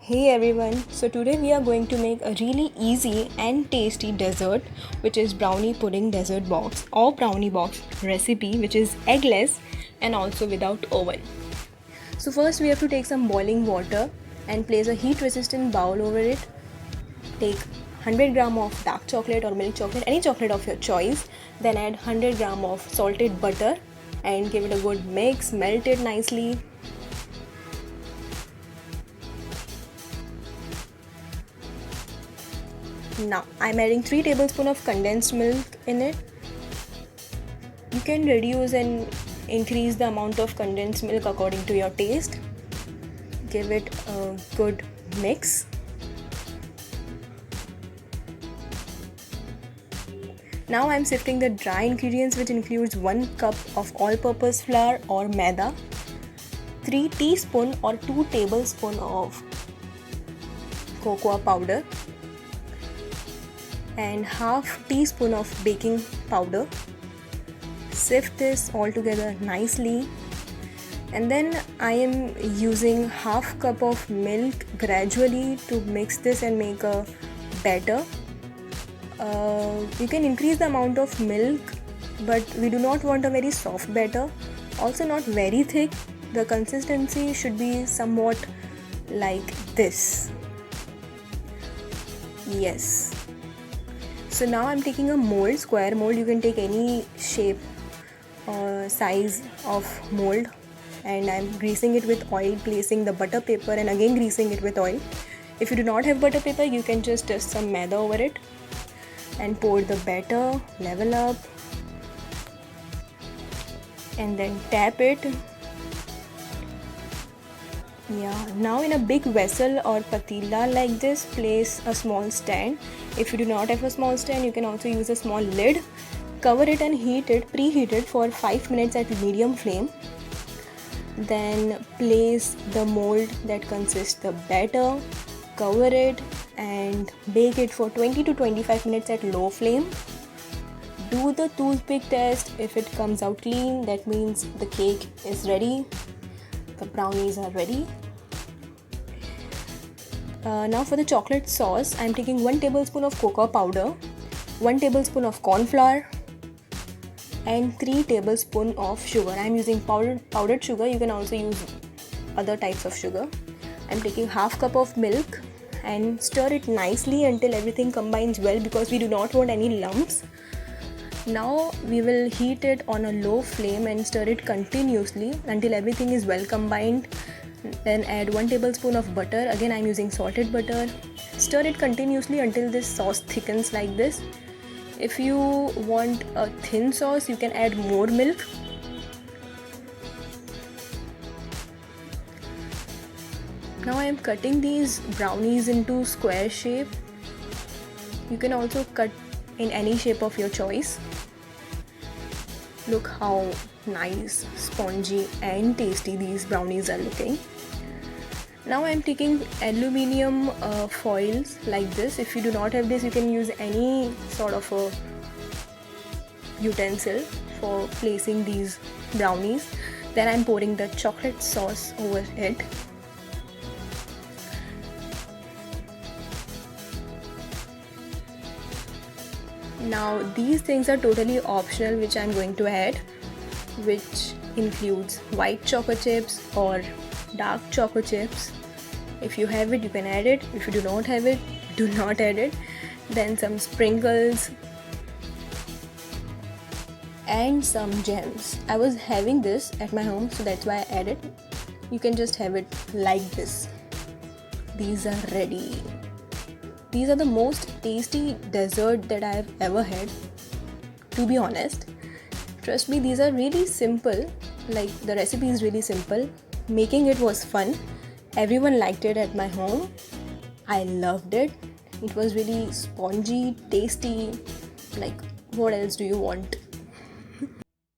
Hey everyone, so today we are going to make a really easy and tasty dessert which is brownie pudding dessert box or brownie box recipe which is eggless and also without oven. So first we have to take some boiling water and place a heat resistant bowl over it. Take 100 gram of dark chocolate or milk chocolate, any chocolate of your choice, then add 100 gram of salted butter and give it a good mix, melt it nicely. Now I'm adding 3 tablespoons of condensed milk in it. You can reduce and increase the amount of condensed milk according to your taste. Give it a good mix. Now I'm sifting the dry ingredients, which includes 1 cup of all-purpose flour or maida, 3 teaspoons or 2 tablespoons of cocoa powder, and half teaspoon of baking powder. Sift this all together nicely, and then I am using half cup of milk gradually to mix this and make a batter. You can increase the amount of milk, but we do not want a very soft batter, also not very thick. The consistency should be somewhat like this. Yes. So now I'm taking a mold, square mold. You can take any shape or size of mold, and I'm greasing it with oil, placing the butter paper and again greasing it with oil. If you do not have butter paper, you can just dust some maida over it and pour the batter, level up, and then tap it. Now in a big vessel or patila like this, place a small stand. If you do not have a small stand, you can also use a small lid. Cover it and preheat it for 5 minutes at medium flame. Then place the mold that consists the batter, cover it and bake it for 20 to 25 minutes at low flame. Do the toothpick test. If it comes out clean, that means the cake is ready. The brownies are ready. Now for the chocolate sauce, I am taking 1 tablespoon of cocoa powder, 1 tablespoon of corn flour, and 3 tablespoons of sugar. I am using powdered sugar. You can also use other types of sugar. I am taking half cup of milk and stir it nicely until everything combines well, because we do not want any lumps. Now we will heat it on a low flame and stir it continuously until everything is well combined. Then add 1 tablespoon of butter. Again I am using salted butter. Stir it continuously until this sauce thickens like this. If you want a thin sauce, you can add more milk. Now I am cutting these brownies into square shape. You can also cut in any shape of your choice. Look how nice, spongy and tasty these brownies are looking. Now I am taking aluminium foils like this. If you do not have this, you can use any sort of a utensil for placing these brownies. Then I am pouring the chocolate sauce over it. Now these things are totally optional, which I am going to add, which includes white chocolate chips or dark chocolate chips. If you have it, you can add it. If you do not have it, do not add it. Then some sprinkles and some gems. I was having this at my home, so that's why I added. You can just have it like this. These are ready. These are the most tasty dessert that I have ever had, to be honest. Trust me, these are really simple. Like, the recipe is really simple. Making it was fun. Everyone liked it at my home. I loved it. It was really spongy, tasty. Like, what else do you want?